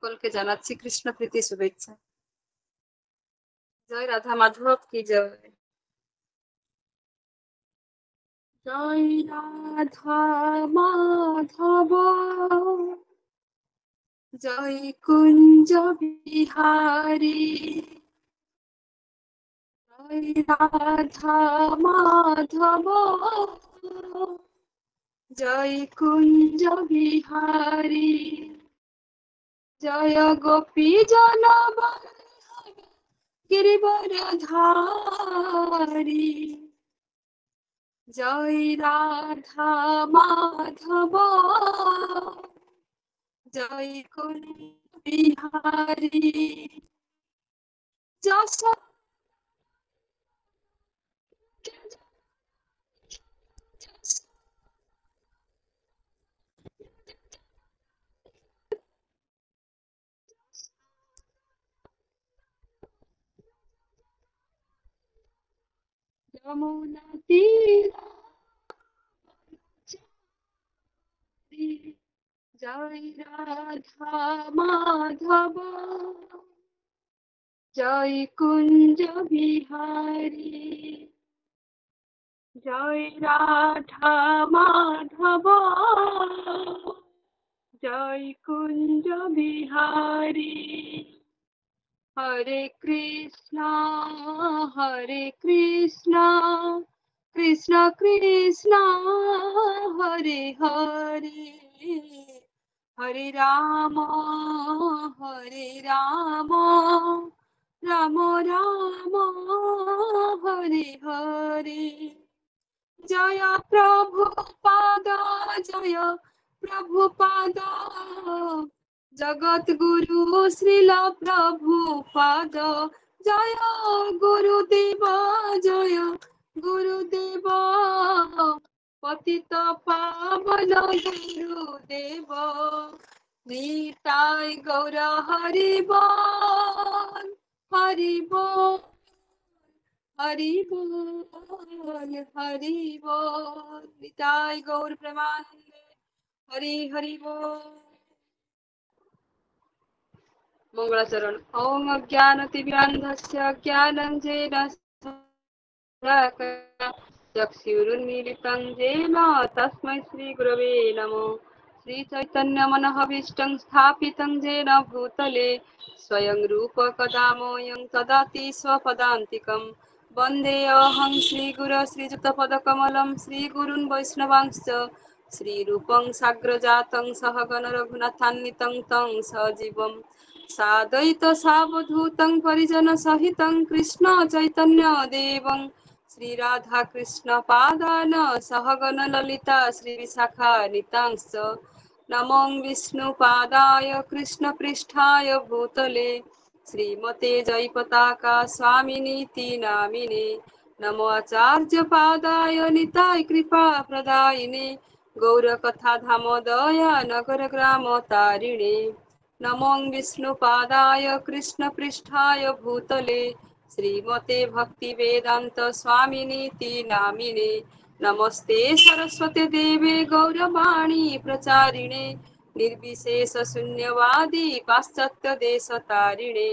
সকলকে জানাচ্ছি কৃষ্ণ প্রীতি শুভেচ্ছা। জয় রাধা মাধব কি জয়। জয় রাধা মাধব জয় কুঞ্জ বিহারী, জয় রাধা মাধব জয় কুঞ্জ বিহারী, জয় গোপী জনবল্লভ গিরিবরধারী, জয় রাধা মাধব জয় কুঞ্জ বিহারী, যশ যমুনা তীরে, জয় রাধা মাধব জয় কুঞ্জ বিহারী, জয় রাধা মাধব জয় কুঞ্জ বিহারী, হরে কৃষ্ণ কৃষ্ণ কৃষ্ণ হরে হরে, হরে রাম রাম রাম হরে হরে, জয় প্রভুপাদ জয় প্রভুপাদ, জগৎ গুরু শ্রীল প্রভুপাদ, জয় গুরুদেব জয় গুরুদেব, পতিত পাবন গুরুদেব, নিতাই গৌর হরি বল হরি বল হরি বল হরি বল, নিতাই গৌর প্রেমানন্দে হরি হরি বল। মঙ্গলাচরণ। ওম অজ্ঞানতিমিরান্ধস্য জ্ঞানাঞ্জেন চক্ষুरुन्मीलितं येन तस्मै श्रीगुरवे नमः। श्रीचैतन्यमनःभीष्टं स्थापितं येन भूतले स्वयं रूप कदा मह्यं ददाति स्वपदान्तिकं। वन्देऽहं श्रीगुरो श्रीयुतपदकमलं श्रीगुरून् वैष्णवांश्च श्रीरूपं साग्रजातं सहगण रघुनाथान्वितं तं सजीवं साद्वैत सावधूतं परिजनसहितं कृष्ण चैतन्य देवं श्री राधा कृष्ण पादान सहगण ललिता श्री विशाखा नितांश्च नमो विष्णु पादाय कृष्ण पृष्ठाय भूतले श्रीमते जयपताका स्वामिनीति नामिने, नमो आचार्य पादाय निताय कृपा प्रदायिने गौरकथा धामोदय नगर ग्राम तारिणे, नमो विष्णु पादाय कृष्ण पृष्ठाय भूतले श्रीमते भक्ति वेदांत स्वामिनीति नामिने, नमस्ते सरस्वती देवे गौरवाणी प्रचारिणे निर्विशेष शून्यवादी पाश्चात्य देश तारिणे,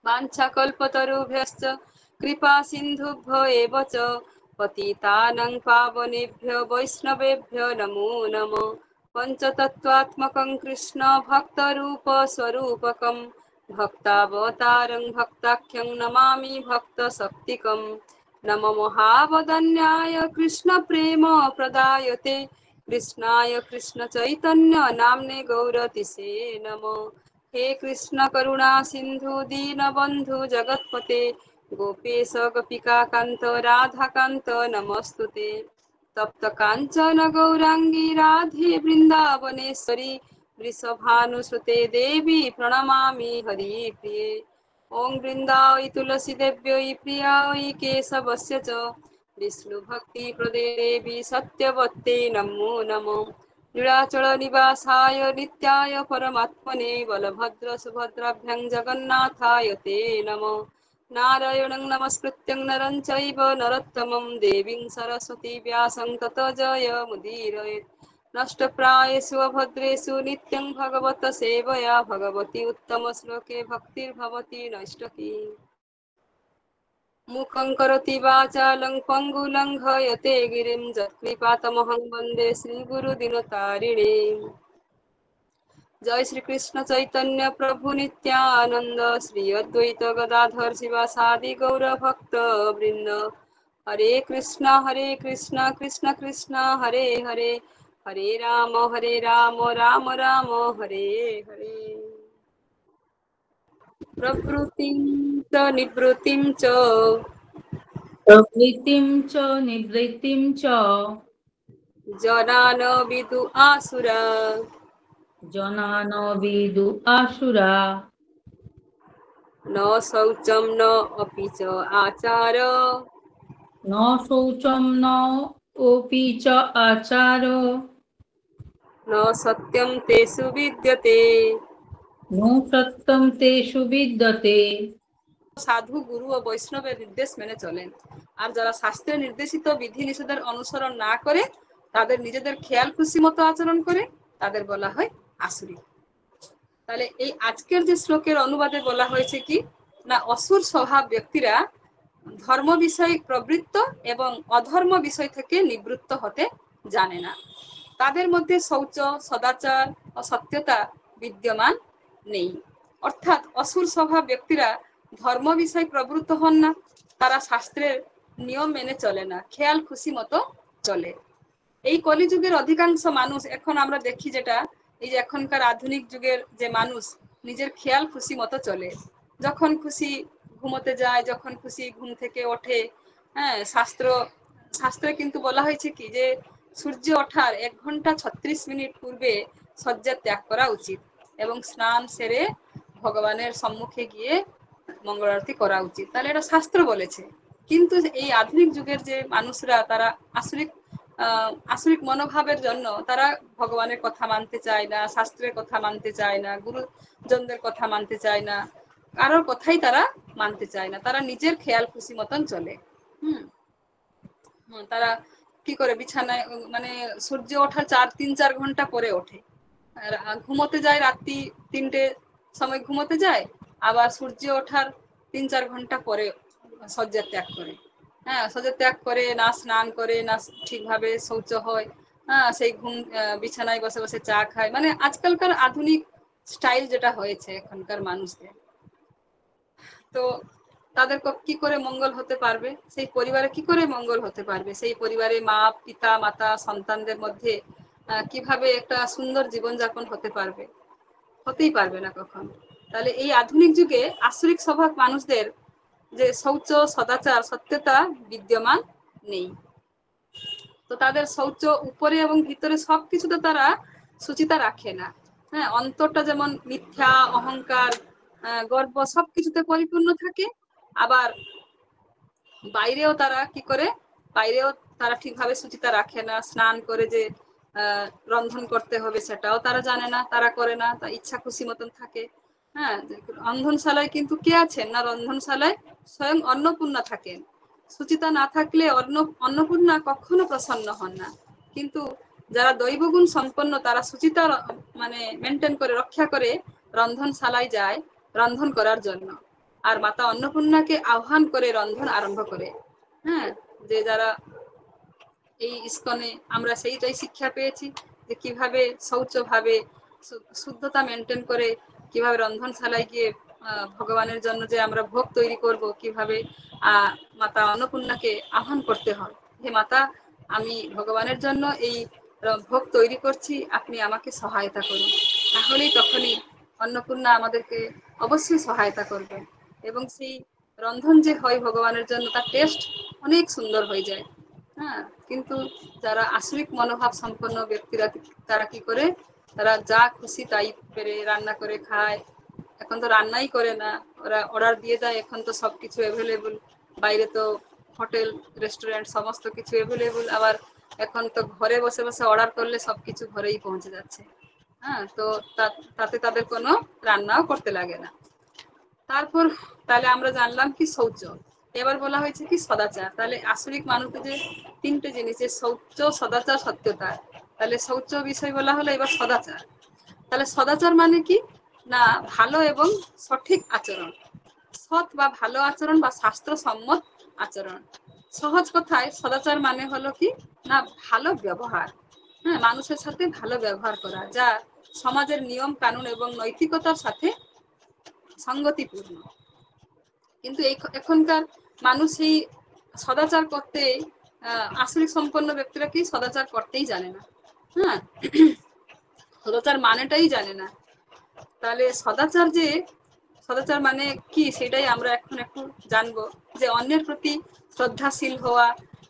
वाञ्छाकल्पतरुभ्यश्च कृपा सिन्धुभ्यो एव च पतितानां पावनेभ्यो वैष्णवेभ्यो नमो नमः। पञ्चतत्त्वात्मकं कृष्ण भक्तरूपस्वरूपकं भक्तावतारं भक्ताख्यं नमामि भक्तशक्तिकं। नमो महावदन्याय कृष्णप्रेम प्रदायते कृष्णाय कृष्णचैतन्य नाम्ने गौरतिसे नमः। हे कृष्ण करुणा सिंधु दीनबंधु जगत्पते गोपेश गोपिका कांत राधा कांत नमस्तुते। तप्त कांचन गौरांगी राधे वृंदावनेश्वरी वृषभानुसुते देवी प्रणमामि हरिप्रिये। ओं वृंदावै तुलसी देव्यै प्रियायै केशवस्य च विष्णुभक्ति प्रदे देवी सत्यवत्ते नमो नमः। नीलाचल निवासाय नित्याय परमात्मने बलभद्र सुभद्राभ्यां जगन्नाथाय ते नमः। नारायणं नमस्कृत्यं नरं चैव नरोत्तमं देवीं सरस्वती व्यासं ततो जयमुदीरयेत्। नष्टप्रायेषु अभद्रेषु नित्यं भगवत सेवया भगवती उत्तमश्लोके भक्तिर्भवति नैष्टकी मूकं करोति वाचालं पङ्गुलङ्घयते गिरिं यत्कृपातमहं वन्दे श्रीगुरुदिनतारिणे। जय श्री कृष्ण चैतन्य प्रभु नित्यानंद श्री अद्वैत गदाधर शिवासादि गौर भक्त वृंद। हरे कृष्ण कृष्ण कृष्ण हरे हरे, हरे राम राम राम हरे हरे। प्रवृत्तिं च निवृत्तिं च प्रवृत्तिं च निवृत्तिं च जनान विदु आसुरा। जनान विदु आसुरा। न शौचं न अपि च आचार, न शौचं न ओपि च आचारो, न सत्यं तेषु विद्यते। नो सत्यं तेषु विद्यते। সাধু গুরু ও বৈষ্ণবের নির্দেশ মেনে চলেন, আর যারা শাস্ত্রে নির্দেশিত বিধি নিষেধের অনুসরণ না করে তাদের নিজেদের খেয়াল খুশি মতো আচরণ করে তাদের বলা হয় আসুরি। তাহলে এই আজকের যে শ্লোকের অনুবাদে বলা হয়েছে কি না, অসুর স্বভাব ব্যক্তিরা ধর্ম বিষয় প্রবৃত্ত এবং অধর্ম বিষয় থেকে নিবৃত্ত হতে জানে না। তাদের মধ্যে শৌচ, সদাচার ও সত্যতা বিদ্যমান নেই। অর্থাৎ অসুর স্বভাব ব্যক্তিরা ধর্ম বিষয় প্রবৃত্ত হন না, তারা শাস্ত্রের নিয়ম মেনে চলে না, খেয়াল খুশি মতো চলে। এই কলিযুগের অধিকাংশ মানুষ এখন আমরা দেখি যেটা, এই যে এখনকার আধুনিক যুগের যে মানুষ নিজের খেয়াল খুশি মতো চলে, যখন খুশি ঘুমোতে যায়, যখন খুশি ঘুম থেকে ওঠে। হ্যাঁ, শাস্ত্রে কিন্তু বলা হয়েছে কি যে সূর্য ওঠার 1 ঘন্টা 36 মিনিট পূর্বে শয্যা ত্যাগ করা উচিত এবং স্নান সেরে ভগবানের সম্মুখে গিয়ে মঙ্গল আরতি করা উচিত। তাহলে এটা শাস্ত্র বলেছে। কিন্তু এই আধুনিক যুগের যে মানুষরা তারা আসরিক মনোভাবের জন্য তারা ভগবানের কথা মানতে চায় না, শাস্ত্রের কথা মানতে চায় না, গুরুজনদের কথা মানতে চায় না, কারোর কথাই তারা মানতে চায় না, তারা নিজের খেয়াল খুশি মতন চলে। হুম তারা কি করে বিছানায় মানে সূর্য ওঠার 3-4 ঘন্টা পরে ওঠে, ঘুমোতে যায় রাত্রি 3টে সময় ঘুমোতে যায়, আবার সূর্য ওঠার 3-4 ঘন্টা পরে শয্যা ত্যাগ করে। হ্যাঁ, শয্যা ত্যাগ করে, না স্নান করে, না ঠিকভাবে শৌচ হয়। হ্যাঁ, সেই বিছানায় বসে বসে চা খায়। মানে আজকালকার আধুনিক স্টাইল যেটা হয়েছে এখনকার মানুষদের, তো তাদের কি করে মঙ্গল হতে পারবে, সেই পরিবারে কি করে মঙ্গল হতে পারবে, সেই পরিবারে মা পিতা মাতা সন্তানদের মধ্যে কিভাবে একটা সুন্দর জীবনযাপন হতে পারবে? হতেই পারবে না কখন। তাহলে এই আধুনিক যুগে আসরিক স্বভাব মানুষদের যে শৌচ, সদাচার, সত্যতা বিদ্যমান নেই। তো তাদের শৌচ উপরে এবং ভিতরে সবকিছুতে তারা সুচিতা রাখে না। হ্যাঁ, অন্তরটা যেমন মিথ্যা, অহংকার, গর্ব সবকিছুতে পরিপূর্ণ থাকে, আবার বাইরেও তারা কি করে, বাইরেও তারা ঠিকভাবে সুচিতা রাখে না। স্নান করে যে রন্ধন করতে হবে সেটাও তারা জানে না, তারা করে না, তা ইচ্ছা খুশি মতন থাকে। হ্যাঁ, রন্ধনশালায় কিন্তু কে আছেন না, রন্ধনশালায় স্বয়ং অন্নপূর্ণা থাকেন। সুচিতা না থাকলে অন্নপূর্ণা কখনো প্রসন্ন হন না। কিন্তু যারা দৈবগুণ সম্পন্ন তারা সুচিতা মানে মেনটেন করে, রক্ষা করে রন্ধনশালায় যায় রন্ধন করার জন্য, আর মাতা অন্নপূর্ণাকে আহ্বান করে রন্ধন আরম্ভ করে। হ্যাঁ, যে যারা এই ইস্কনে আমরা সেইটাই শিক্ষা পেয়েছি যে কিভাবে শৌচভাবে শুদ্ধতা মেনটেন করে কিভাবে রন্ধনশালায় গিয়ে ভগবানের জন্য যে আমরা ভোগ তৈরি করব, কিভাবে মাতা অন্নপূর্ণাকে আহ্বান করতে হয়, হে মাতা, আমি ভগবানের জন্য এই ভোগ তৈরি করছি, আপনি আমাকে সহায়তা করুন। তাহলেই তখনই অন্নপূর্ণা আমাদেরকে অবশ্যই সহায়তা করবেন এবং সেই রন্ধন যে হয় ভগবানের জন্য তার টেস্ট অনেক সুন্দর হয়ে যায়। হ্যাঁ, কিন্তু যারা আসরিক মনোভাব সম্পন্ন ব্যক্তিরা তারা কি করে, তারা যা খুশি তাই পেরে রান্না করে খায়। এখন তো রান্নাই করে না, ওরা অর্ডার দিয়ে দেয়। এখন তো সবকিছু অ্যাভেলেবল, বাইরে তো হোটেল রেস্টুরেন্ট সমস্ত কিছু অ্যাভেলেবল, আবার এখন তো ঘরে বসে বসে অর্ডার করলে সবকিছু ঘরেই পৌঁছে যাচ্ছে। হ্যাঁ, তো তাতে তাদের কোনো রান্নাও করতে লাগে না। তারপর তাহলে আমরা জানলাম কি শৌচ। এবার বলা হয়েছে কি সদাচার। তাহলে আসরিক মানুষদের যে 3টে জিনিস, শৌচ, সদাচার, সত্যতা, তাহলে শৌচ বিষয় বলা হলো। এবার সদাচার। তাহলে সদাচার মানে কি না ভালো এবং সঠিক আচরণ, সৎ বা ভালো আচরণ বা শাস্ত্রসম্মত আচরণ। সহজ কথায় সদাচার মানে হলো কি না ভালো ব্যবহার, হ্যাঁ, মানুষের সাথে ভালো ব্যবহার করা, যা সমাজের নিয়ম কানুন এবং নৈতিকতার সাথে সঙ্গতিপূর্ণ। কিন্তু এখনকার মানুষ এই সদাচার করতে আসরিক সম্পন্ন ব্যক্তিরা কি সদাচার করতেই জানে না, হ্যাঁ, সদাচার মানেটাই জানে না। তাহলে সদাচার মানে কি সেটাই আমরা এখন একটু জানবো, যে অন্যের প্রতি শ্রদ্ধাশীল হওয়া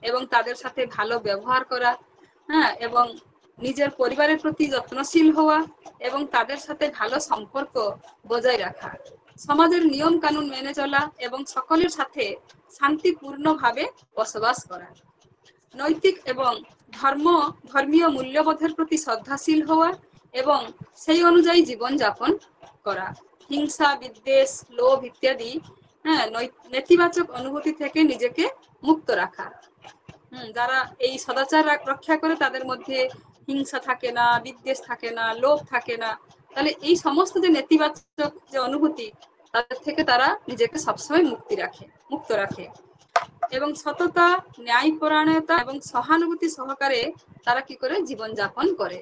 এবং তাদের সাথে ভালো ব্যবহার করা, হ্যাঁ, এবং নিজের পরিবারের প্রতি যত্নশীল হওয়া এবং তাদের সাথে ভালো সম্পর্ক বজায় রাখা, সমাজের নিয়ম কানুন মেনে চলা এবং সকলের সাথে শান্তিপূর্ণভাবে বসবাস করা, নৈতিক এবং ধর্মীয় মূল্যবোধের প্রতি শ্রদ্ধাশীল হওয়া এবং সেই অনুযায়ী জীবনযাপন করা, হিংসা বিদ্বেষ লোভ ইত্যাদি, হ্যাঁ, নেতিবাচক অনুভূতি থেকে নিজেকে মুক্ত রাখা। যারা এই সদাচার রক্ষা করে তাদের মধ্যে হিংসা থাকে না, বিদ্বেষ থাকে না, লোভ থাকে না। তাহলে এই সমস্ত যে নেতিবাচক যে অনুভূতি তাদের থেকে তারা নিজেকে সবসময় মুক্ত রাখে এবং সততা ন্যায়পরায়ণতা এবং সহানুভূতি সহকারে তারা কি করে জীবনযাপন করে,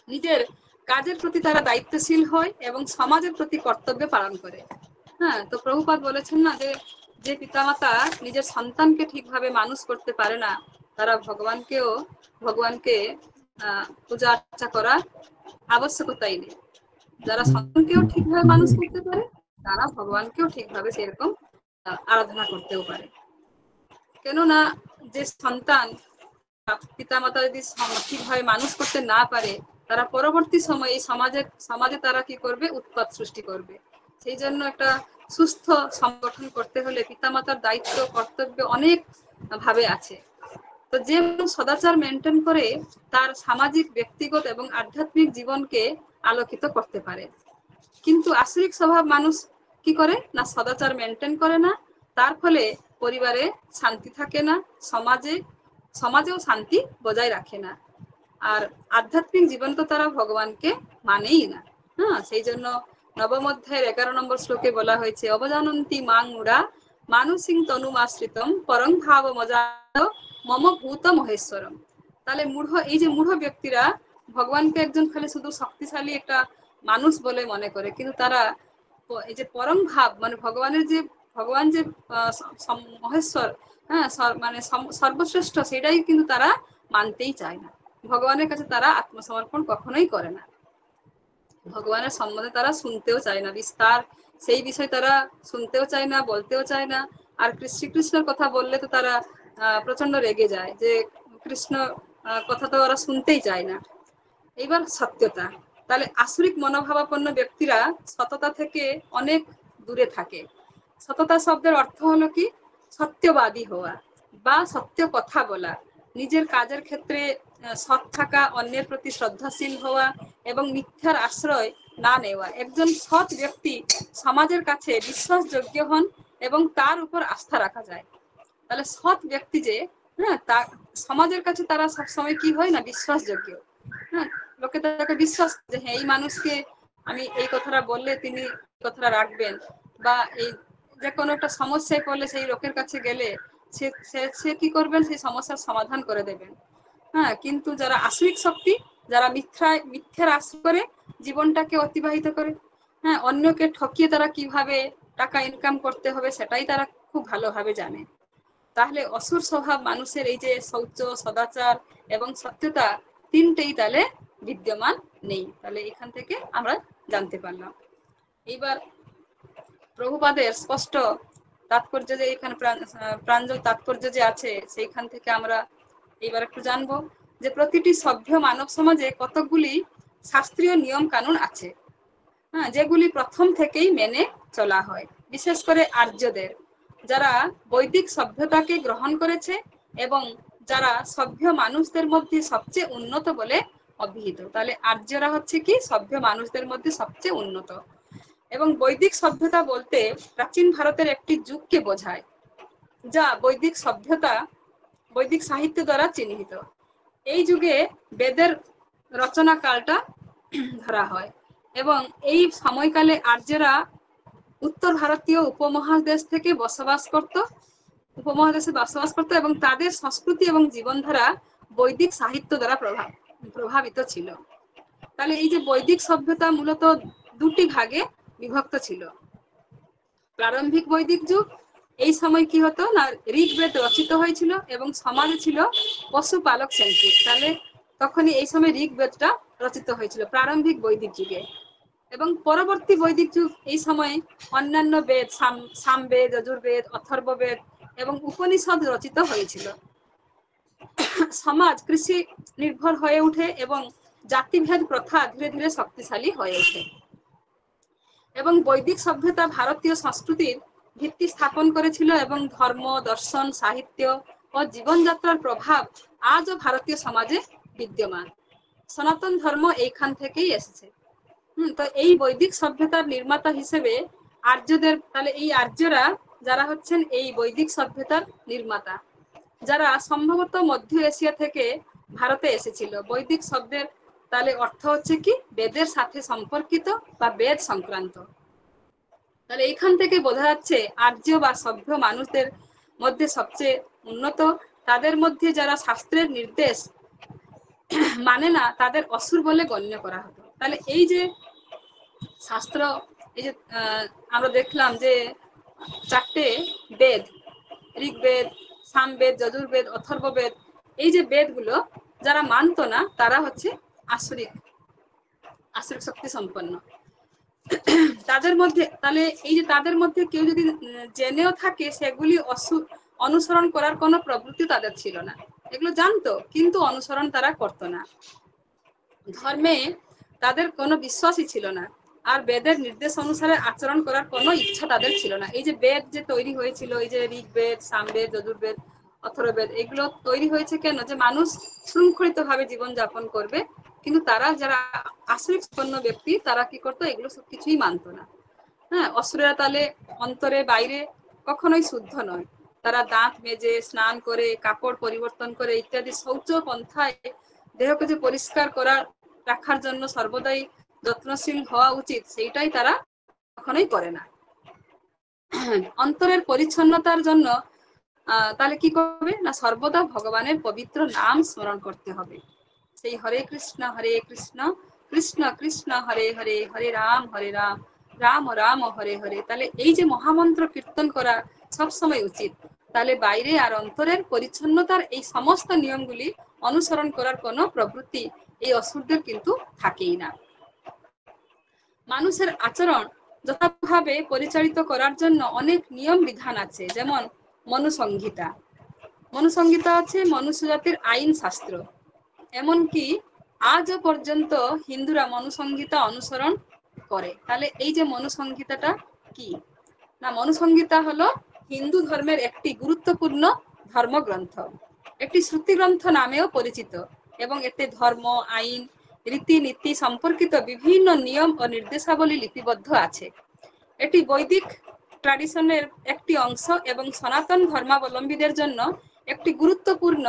নিজের কাজের প্রতি তারা দায়িত্বশীল হয় এবং সমাজের প্রতি কর্তব্য পালন করে। হ্যাঁ, তো প্রভুপাদ বলেছেন না যে যে পিতামাতা নিজের সন্তানকে ঠিকভাবে মানুষ করতে পারে না তারা ভগবানকে পূজা অর্চা করা আবশ্যকতাই নেই। যারা সন্তানকেও ঠিকভাবে মানুষ করতে পারে তারা ভগবানকেও ঠিকভাবে সেরকম আরাধনা করতেও পারে। কেননা যে সন্তান পিতামাতা যদি ঠিকভাবে মানুষ করতে না পারে তারা পরবর্তী সময়ে এই সমাজে তারা কি করবে উৎপাত সৃষ্টি করবে। সেই জন্য একটা সুস্থ সংগঠন করতে হলে পিতামাতার দায়িত্ব কর্তব্য অনেক ভাবে আছে। তো যে সদাচার মেনটেন করে তার সামাজিক ব্যক্তিগত এবং আধ্যাত্মিক জীবনকে আলোকিত করতে পারে। কিন্তু আসরিক স্বভাব মানুষ কি করে না সদাচার মেনটেন করে না, তার ফলে পরিবারে শান্তি থাকে না, সমাজেও শান্তি বজায় রাখে না, আর আধ্যাত্মিক জীবন তো তারা ভগবানকে মানেই না। হ্যাঁ, সেই জন্য নবম অধ্যায়ের 11 নম্বর শ্লোকে বলা হয়েছে অবজানন্তি মাং মুড়া মানুষিং তনুমাশ্রিতম পরং ভাব মজাত মম ভূত মহেশ্বরম। তাহলে এই যে মূঢ় ব্যক্তিরা ভগবানকে একজন খালি শুধু শক্তিশালী একটা মানুষ বলে মনে করে, কিন্তু তারা এই যে পরম ভাব মানে ভগবান যে মহেশ্বর, হ্যাঁ, মানে সর্বশ্রেষ্ঠ, সেটাই কিন্তু তারা মানতেই চায় না। ভগবানের কাছে তারা আত্মসমর্পণ কখনোই করে না, ভগবানের সম্বন্ধে তারা শুনতেও চায় না, বিস্তার সেই বিষয় তারা শুনতেও চায় না, বলতেও চায় না। আর শ্রীকৃষ্ণের কথা বললে তো তারা প্রচন্ড রেগে যায়, যে কৃষ্ণ কথা তো ওরা শুনতেই চায় না। এইবার সত্যতা। তাহলে আসরিক মনোভাবাপন্ন ব্যক্তিরা সততা থেকে অনেক দূরে থাকে। সততা শব্দের অর্থ হলো কি সত্যবাদী হওয়া বা সত্য কথা বলা, নিজের কাজের ক্ষেত্রে সৎ থাকা, অন্যের প্রতি শ্রদ্ধাশীল হওয়া এবং মিথ্যার আশ্রয় না নেওয়া। একজন সৎ ব্যক্তি সমাজের কাছে বিশ্বাসযোগ্য হন এবং তার উপর আস্থা রাখা যায়। তাহলে সৎ ব্যক্তি যে, হ্যাঁ, তার সমাজের কাছে তারা সবসময় কি হয় না বিশ্বাসযোগ্য, হ্যাঁ, লোকে তাকে বিশ্বাস যে হ্যাঁ এই মানুষকে আমি এই কথাটা বললে তিনি কথাটা রাখবেন, বা এই যে কোনো একটা সমস্যায় পড়লে সেই লোকের কাছে গেলে সে কি করবেন সেই সমস্যার সমাধান করে দেবেন। হ্যাঁ, কিন্তু যারা আসরিক শক্তি, যারা মিথ্যার আশ্রয় করে জীবনটাকে অতিবাহিত করে, হ্যাঁ, অন্যকে ঠকিয়ে তারা কিভাবে টাকা ইনকাম করতে হবে সেটাই তারা খুব ভালোভাবে জানে। তাহলে অসুর স্বভাব মানুষের এই যে শৌচ সদাচার এবং সত্যতা তিনটেই তাহলে বিদ্যমান নেই। তাহলে এখান থেকে আমরা জানতে পারলাম। এইবার প্রভুপাদের স্পষ্ট তাৎপর্য যে এখানে প্রাঞ্জল তাৎপর্য যে আছে সেইখান থেকে আমরা এইবার একটু জানবো যে প্রতিটি সভ্য মানব সমাজে কতকগুলি শাস্ত্রীয় নিয়ম কানুন আছে, হ্যাঁ, যেগুলি প্রথম থেকেই মেনে চলা হয়, বিশেষ করে আর্যদের, যারা বৈদিক সভ্যতাকে গ্রহণ করেছে এবং যারা সভ্য মানুষদের মধ্যে সবচেয়ে উন্নত বলে অভিহিত। তাহলে আর্যরা হচ্ছে কি সভ্য মানুষদের মধ্যে সবচেয়ে উন্নত। এবং বৈদিক সভ্যতা বলতে প্রাচীন ভারতের একটি যুগকে বোঝায় যা বৈদিক সাহিত্য দ্বারা চিহ্নিত। এই যুগে বেদের রচনা কালটা ধরা হয় এবং এই সময়কালে আর্যরা উত্তর ভারতীয় উপমহাদেশ থেকে উপমহাদেশে বসবাস করত এবং তাদের সংস্কৃতি এবং জীবনধারা বৈদিক সাহিত্য দ্বারা প্রভাবিত ছিল। তাহলে এই যে বৈদিক সভ্যতা মূলত দুটি ভাগে বিভক্ত ছিল। প্রারম্ভিক বৈদিক যুগ, এই সময় কি হতো না ঋগ্বেদ রচিত হয়েছিল এবং সমাজে ছিল পশুপালক কেন্দ্রিক। তাহলে তখনই এই সময় ঋগ্বেদটা রচিত হয়েছিল প্রারম্ভিক বৈদিক যুগে। এবং পরবর্তী বৈদিক যুগ, এই সময়ে অন্যান্য বেদ সামবেদ, যজুর্বেদ, অথর্ববেদ এবং উপনিষদ রচিত হয়েছিল। সমাজ কৃষি নির্ভর হয়ে ওঠে এবং জাতিভেদ প্রথা ধীরে ধীরে শক্তিশালী হয়ে ওঠে এবং বৈদিক সভ্যতা ভারতীয় সংস্কৃতির ভিত্তি স্থাপন করেছিল এবং ধর্ম, দর্শন, সাহিত্য ও জীবনযাত্রার প্রভাব আজও ভারতীয় সমাজে বিদ্যমান। সনাতন ধর্ম এইখান থেকেই এসেছে। তো এই বৈদিক সভ্যতার নির্মাতা হিসেবে আর্যদের, তাহলে এই আর্যরা যারা হচ্ছেন এই বৈদিক সভ্যতার নির্মাতা, যারা সম্ভবত মধ্য এশিয়া থেকে ভারতে এসেছিল। বৈদিক শব্দের তাহলে অর্থ হচ্ছে কি বেদের সাথে সম্পর্কিত বা বেদ সংক্রান্ত। তাহলে এইখান থেকে বোঝা যাচ্ছে আর্য বা সভ্য মানুষদের মধ্যে সবচেয়ে উন্নত, তাদের মধ্যে যারা শাস্ত্রের নির্দেশ মানে না তাদের অসুর বলে গণ্য করা হতো। তাহলে এই যে শাস্ত্র, এই যে আমরা দেখলাম যে চারটে বেদ, ঋগ্বেদ, সামবেদ, যজুর্বেদ, অথর্ববেদ, এই যে বেদগুলো যারা মানতো না তারা হচ্ছে আসরিক শক্তি সম্পন্ন। তাদের মধ্যে, তাহলে এই যে তাদের মধ্যে কেউ যদি জেনেও থাকে সেগুলি অনুসরণ করার কোনো প্রবৃত্তি তাদের ছিল না। এগুলো জানতো কিন্তু অনুসরণ তারা করতো না। ধর্মে তাদের কোনো বিশ্বাসই ছিল না আর বেদের নির্দেশ অনুসারে আচরণ করার কোনো ইচ্ছা তাদের ছিল না। এই যে বেদ যে তৈরি হয়েছিল, এই যে ঋগ্বেদ, সামবেদ, যজুর্বেদ, অথর্ববেদ, এগুলো তৈরি হয়েছে কেন? যে মানুষ শৃঙ্খলিত ভাবে জীবনযাপন করবে। কিন্তু তারা যারা আসরিক সম্পন্ন ব্যক্তি তারা কি করতো? এগুলো সব কিছুই মানতো না। হ্যাঁ, অসুরেরা তাহলে অন্তরে বাইরে কখনোই শুদ্ধ নয়। তারা দাঁত মেজে, স্নান করে, কাপড় পরিবর্তন করে ইত্যাদি শৌচ পন্থায় দেহকে যে পরিষ্কার রাখার জন্য সর্বদাই যত্নশীল হওয়া উচিত, সেইটাই তারা কখনোই করে না। অন্তরের পরিচ্ছন্নতার জন্য তাহলে কি করবে না সর্বদা ভগবানের পবিত্র নাম স্মরণ করতে হবে। সেই হরে কৃষ্ণ কৃষ্ণ কৃষ্ণ হরে হরে, হরে রাম রাম রাম হরে হরে। তাহলে এই যে মহামন্ত্র কীর্তন করা সবসময় উচিত। তাহলে বাইরে আর অন্তরের পরিচ্ছন্নতার এই সমস্ত নিয়মগুলি অনুসরণ করার কোনো প্রবৃত্তি এই অসুরদের কিন্তু থাকেই না। মানুষের আচরণ যথাভাবে পরিচালিত করার জন্য অনেক নিয়ম বিধান আছে, যেমন মনুসংহিতা। মনুসংহিতা আছে মনুষ্য জাতির আইন শাস্ত্র। এমনকি আজও পর্যন্ত হিন্দুরা মনুসংহিতা অনুসরণ করে। তাহলে এই যে মনুসংহিতাটা কি না, মনুসংহিতা হলো হিন্দু ধর্মের একটি গুরুত্বপূর্ণ ধর্মগ্রন্থ, একটি শ্রুতি গ্রন্থ নামেও পরিচিত এবং এতে ধর্ম, আইন, রীতিনীতি সম্পর্কিত বিভিন্ন নিয়ম ও নির্দেশাবলী লিপিবদ্ধ আছে। এটি বৈদিক ট্র্যাডিশনের একটি অংশ এবং সনাতন ধর্মাবলম্বীদের জন্য একটি গুরুত্বপূর্ণ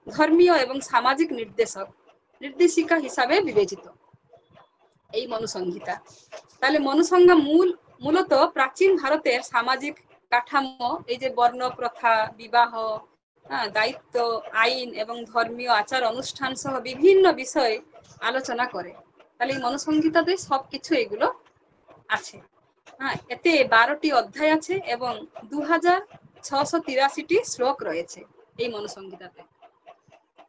ধর্মীয় এবং সামাজিক নির্দেশিকা হিসাবে বিবেচিত এই মনুসংহিতা। তাহলে মনুসংজ্ঞা মূলত প্রাচীন ভারতের সামাজিক কাঠামো, এই যে বর্ণ প্রথা, বিবাহ, দায়িত্ব, আইন এবং ধর্মীয় আচার অনুষ্ঠান সহ বিভিন্ন বিষয়ে আলোচনা করে। তাহলে এই মনুসংহিতাতে সবকিছু এগুলো আছে। এতে 12টি অধ্যায় আছে এবং 2683টি শ্লোক রয়েছে এই মনুসংহিতাতে।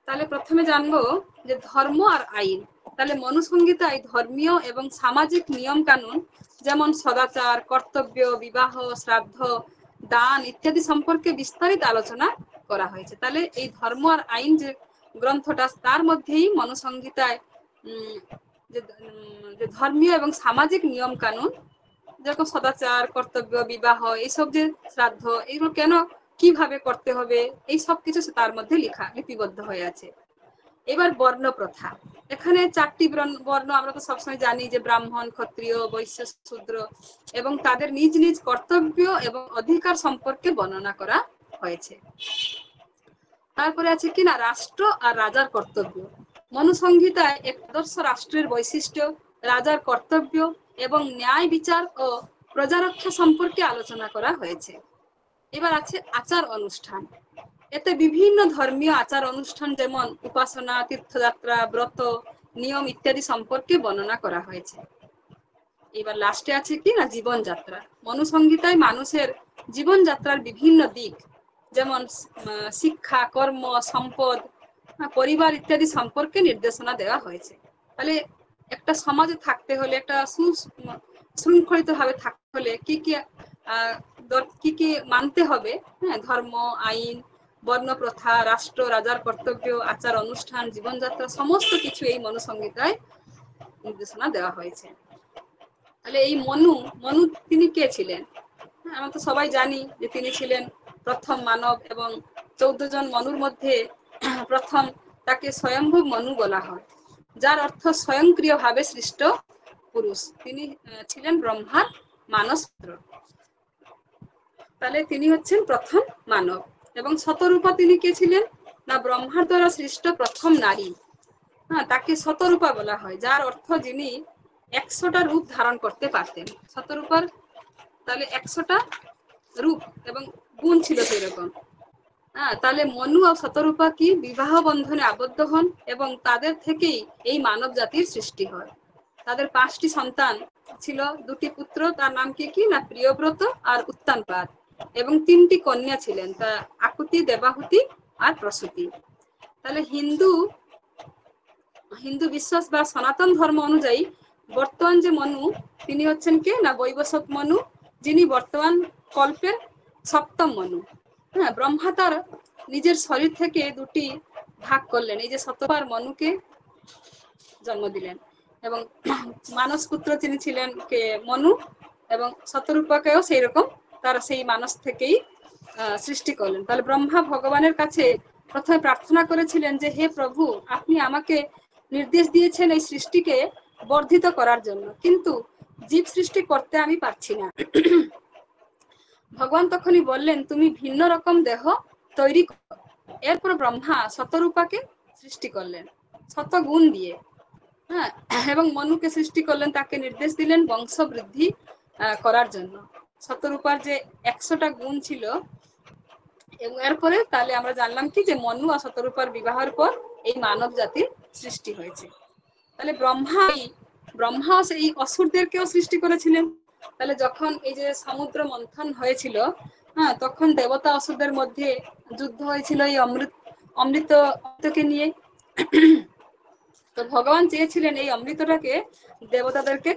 তাহলে প্রথমে জানবো যে ধর্ম আর আইন। তাহলে মনুসংহিতায় ধর্মীয় এবং সামাজিক নিয়ম কানুন যেমন সদাচার, কর্তব্য, বিবাহ, শ্রাদ্ধ, দান ইত্যাদি সম্পর্কে বিস্তারিত আলোচনা করা হয়েছে। তাহলে এই ধর্ম আর আইন যে গ্রন্থটা, তার মধ্যেই মনুসংহিতায় যে ধর্মীয় এবং সামাজিক নিয়ম কানুন, যেরকম সদাচার, কর্তব্য, বিবাহ, এইসব যে শ্রাদ্ধ, এগুলো কেন কিভাবে করতে হবে, এই সব কিছু তার মধ্যে লিপিবদ্ধ হয়ে আছে। এবার বর্ণ প্রথা। এখানে 4টি বর্ণ আমরা তো সবসময় জানি যে ব্রাহ্মণ, ক্ষত্রিয়, বৈশ্য, শূদ্র, এবং তাদের নিজ নিজ কর্তব্য এবং অধিকার সম্পর্কে বর্ণনা করা হয়েছে। তারপরে আছে কি না রাষ্ট্র আর রাজার কর্তব্য। মনু সংহিতায় এক আদর্শ রাষ্ট্রের বৈশিষ্ট্য, রাজার কর্তব্য এবং ন্যায় বিচার ও প্রজারক্ষা সম্পর্কে আলোচনা করা হয়েছে। এবার আছে আচার অনুষ্ঠান। এতে বিভিন্ন ধর্মীয় আচার অনুষ্ঠান যেমন উপাসনা, তীর্থযাত্রা, ব্রত, নিয়ম ইত্যাদি সম্পর্কে বর্ণনা করা হয়েছে। এবার লাস্টে আছে কি না জীবনযাত্রা। মনুসংহিতায় মানুষের জীবনযাত্রার বিভিন্ন দিক যেমন শিক্ষা, কর্ম, সম্পদ, পরিবার ইত্যাদি সম্পর্কে নির্দেশনা দেওয়া হয়েছে। তাহলে একটা সমাজে থাকতে হলে, একটা সুশৃঙ্খলিত ভাবে থাকতে হলে কি কি মানতে হবে, হ্যাঁ, ধর্ম, আইন, বর্ণ প্রথা, রাষ্ট্র, রাজার কর্তব্য, আচার অনুষ্ঠান, জীবনযাত্রা সমস্ত কিছু এই মনুসংহিতায় নির্দেশনা দেওয়া হয়েছে। তাহলে এই মনু তিনি কে ছিলেন? আমরা তো সবাই জানি যে তিনি ছিলেন প্রথম মানব এবং 14 জন মনুর মধ্যে প্রথম তাকে স্বয়ম্ভু মনু বলা হয়, যার অর্থ স্বয়ংক্রিয়ভাবে সৃষ্ট পুরুষ। তিনি ছিলেন ব্রহ্মার মানস পুত্র। তাহলে তিনি হচ্ছেন প্রথম মানব। এবং শতরূপা তিনি কে ছিলেন? না ব্রহ্মার দ্বারা সৃষ্ট প্রথম নারী। হ্যাঁ, তাকে শতরূপা বলা হয়, যার অর্থ যিনি 100টা রূপ ধারণ করতে পারতেন। শতরূপার তাহলে 100টা রূপ এবং গুণ ছিল সেরকম। হ্যাঁ, তাহলে মনু ও শতরূপা কি বিবাহ বন্ধনে আবদ্ধ হন এবং তাদের থেকেই এই মানব জাতির সৃষ্টি হয়। তাদের 5টি সন্তান ছিল, 2টি পুত্র, তার নাম কি না প্রিয়ব্রত আর উত্তানপাদ, এবং 3টি কন্যা ছিলেন, তা আকুতি, দেবাহুতি আর প্রসূতি। তাহলে হিন্দু বিশ্বাস বা সনাতন ধর্ম অনুযায়ী বর্তমান যে মনু তিনি হচ্ছেন কে না বৈবস্বত মনু, যিনি বর্তমান কল্পের 7ম মনু। হ্যাঁ, ব্রহ্মা তার নিজের শরীর থেকে 2টি ভাগ করলেন, এই যে শতবার মনুকে জন্ম দিলেন, এবং মানস পুত্র তিনি ছিলেন কে মনু, এবং শতরূপাকেও সেই রকম তার সেই মানস থেকেই সৃষ্টি করলেন। তাহলে ব্রহ্মা ভগবানের কাছে প্রথমে প্রার্থনা করেছিলেন যে হে প্রভু, আপনি আমাকে নির্দেশ দিয়েছেন এই সৃষ্টিকে বর্ধিত করার জন্য, কিন্তু জীব সৃষ্টি করতে আমি পারছি না। ভগবান তখনই বললেন তুমি ভিন্ন রকম দেহ তৈরি করো। এরপর ব্রহ্মা শতরূপাকে সৃষ্টি করলেন শতগুণ দিয়ে, হ্যাঁ, এবং মনুকে সৃষ্টি করলেন, তাকে নির্দেশ দিলেন বংশ বৃদ্ধি করার জন্য। শতরূপার যে 100টা গুণ ছিল, এবং এরপরে তাহলে আমরা জানলাম কি যে মনু আর শতরূপার বিবাহের পর এই মানব জাতির সৃষ্টি হয়েছে। তাহলে ব্রহ্মা সেই অসুরদেরকেও সৃষ্টি করেছিলেন। তাহলে যখন এই যে সমুদ্র মন্থন হয়েছিল, হ্যাঁ, তখন দেবতা অসুরদের মধ্যে যুদ্ধ হয়েছিল এই অমৃতকে নিয়ে। তো ভগবান চেয়েছিলেন এই অমৃতটাকে দেবতাদেরকে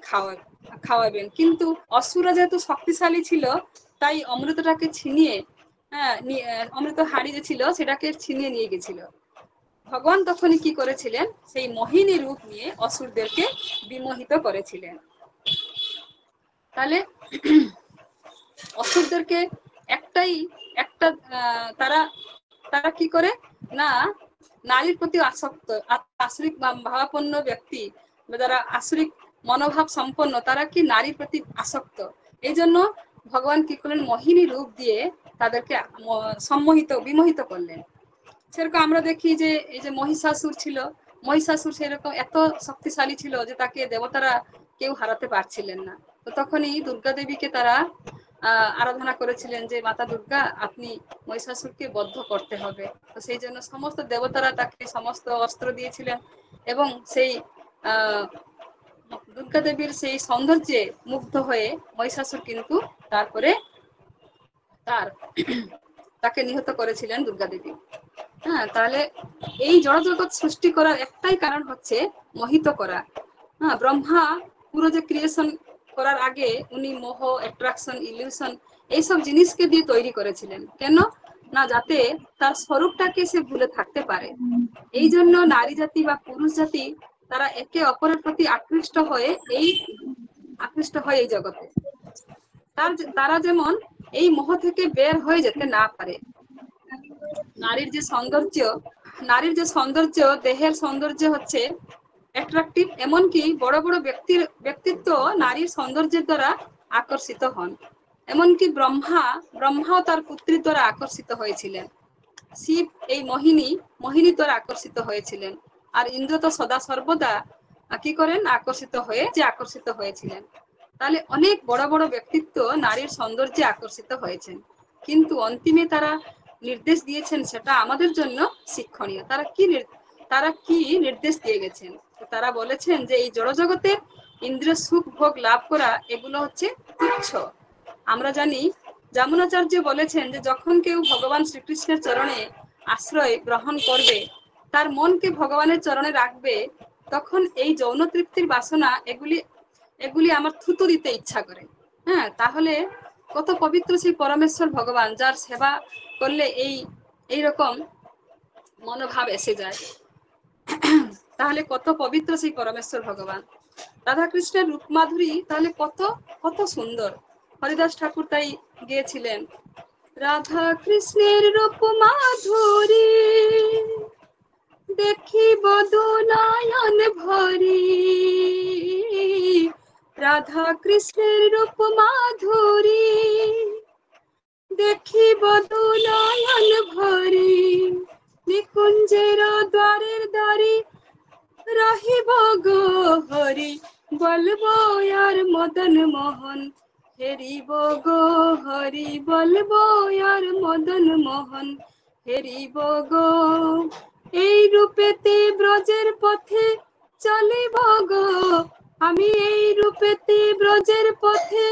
খাওয়াবেন, কিন্তু অসুররা যেহেতু শক্তিশালী ছিল, তাই অমৃতটাকে ছিনিয়ে, হ্যাঁ, অমৃত হাড়ি যে ছিল সেটাকে ছিনিয়ে নিয়ে গেছিল। ভগবান তখনই কি করেছিলেন, সেই মোহিনী রূপ নিয়ে অসুরদেরকে বিমোহিত করেছিলেন। তাহলে অসুরদেরকে একটা তারা কি করে না নারীর প্রতি আসক্ত, আসরিক ভাবাপন্ন ব্যক্তি, যারা আসরিক মনোভাব সম্পন্ন, তারা কি নারীর প্রতি আসক্ত। এই জন্য ভগবান কি করলেন, মোহিনী রূপ দিয়ে তাদেরকে বিমোহিত করলেন। সেরকম আমরা দেখি যে এই যে মহিষাসুর ছিল, মহিষাসুর সেরকম এত শক্তিশালী ছিল যে তাকে দেবতারা কেউ হারাতে পারছিলেন না। তো তখনই দুর্গা দেবীকে তারা আরাধনা করেছিলেন যে মাতা দুর্গা, আপনি মহিষাসুরকে বদ্ধ করতে হবে। তো সেই জন্য সমস্ত দেবতারা তাকে সমস্ত অস্ত্র দিয়েছিলেন, এবং সেই দুর্গা দেবীর সেই সৌন্দর্যে মুগ্ধ হয়ে মহিষাসুর কিন্তু তারপরে তাকে নিহত করেছিলেন দুর্গা দেবী। হ্যাঁ, তাহলে এই জড়জগৎ সৃষ্টি করার একটাই কারণ হচ্ছে মোহিত করা। হ্যাঁ, ব্রহ্মা পুরো যে ক্রিয়েশন করার আগে উনি মোহ, অ্যাট্রাকশন, ইলিউশন এইসব জিনিসকে দিয়ে তৈরি করেছিলেন। কেন না যাতে তার স্বরূপটাকে সে ভুলে থাকতে পারে। এই জন্য নারী জাতি বা পুরুষ জাতি তারা একে অপরের প্রতি আকৃষ্ট হয়ে এই জগতে তারা যেমন এই মোহ থেকে বের হয়ে যেতে না পারে। নারীর যে সৌন্দর্য দেহের সৌন্দর্য হচ্ছে অ্যাট্রাকটিভ, এমনকি বড় বড় ব্যক্তিত্ব নারীর সৌন্দর্যের দ্বারা আকর্ষিত হন। এমনকি ব্রহ্মাও তার পুত্রীর দ্বারা আকর্ষিত হয়েছিলেন। শিব এই মোহিনী দ্বারা আকর্ষিত হয়েছিলেন, আর ইন্দ্র তো সদা সর্বদা কি করেন, আকর্ষিত হয়েছিলেন। তাহলে অনেক বড় বড় ব্যক্তিত্ব নারীর সৌন্দর্যে আকর্ষিত হয়েছেন, কিন্তু অন্তিমে তারা নির্দেশ দিয়েছেন সেটা আমাদের জন্য শিক্ষণীয়। তারা কি নির্দেশ দিয়ে গেছেন? তারা বলেছেন যে এই জড়জগতে ইন্দ্রিয় সুখ ভোগ লাভ করা এগুলো হচ্ছে তুচ্ছ। আমরা জানি যমুনাচার্য বলেছেন যে যখন কেউ ভগবান শ্রীকৃষ্ণের চরণে আশ্রয় গ্রহণ করবে, তার মনকে ভগবানের চরণে রাখবে, তখন এই যৌন তৃপ্তির বাসনা এগুলি আমার থুতু দিতে ইচ্ছা করে। হ্যাঁ, তাহলে কত পবিত্র সেই পরমেশ্বর ভগবান, যার সেবা করলে এই রকম মনোভাব এসে যায়। তাহলে কত পবিত্র সেই পরমেশ্বর ভগবান। রাধা কৃষ্ণের রূপ মাধুরী তাহলে কত কত সুন্দর। হরিদাস ঠাকুর তাই গিয়েছিলেন, রাধা কৃষ্ণের রূপ মাধুরী দেখিব দু নয়ন ভরি, রাধা কৃষ্ণের রূপ মাধুরী দেখিব দু নয়ন ভরি, নিকুঞ্জের দ্বারের দ্বারে রহিব গো হরি, বলবো আর মদন মোহন হেরিব গো হরি, বলবো আর মদন মোহন হেরিব গো। এই রূপেতে ব্রজের পথে চলিব গো, আমি এই রূপেতে ব্রজের পথে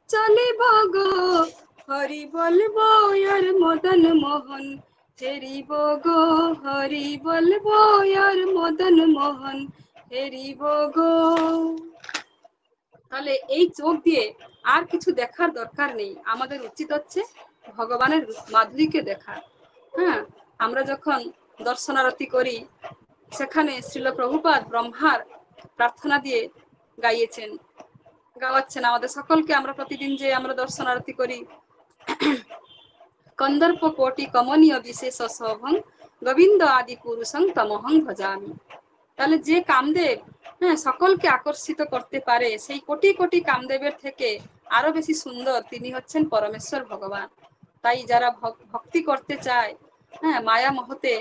চলিব গো, হরি বলবো আর মদন মোহন হেরিব গো, হরি বলবো আর মদন মোহন হেরিব গো। তাহলে এই চোখ দিয়ে আর কিছু দেখার দরকার নেই, আমাদের উচিত হচ্ছে ভগবানের মাধুরীকে দেখা। হ্যাঁ, আমরা যখন দর্শনারতি করি, সেখানে শ্রীল প্রভুপাদ ব্রহ্মার প্রার্থনা দিয়ে গাওয়াচ্ছেন আমাদের সকলকে। আমরা প্রতিদিন যে আমরা দর্শনারতি করি, কন্দর্প কোটি কমনীয় বিশেষ শোভং গোবিন্দ আদি পুরুষং তমহং ভজামি। তাহলে যে কামদেব সকলকে আকর্ষিত করতে পারে, সেই কোটি কোটি কামদেবের থেকে আরো বেশি সুন্দর তিনি হচ্ছেন পরমেশ্বর ভগবান। তাই যারা ভক্তি করতে চায়, মায়া মোহতে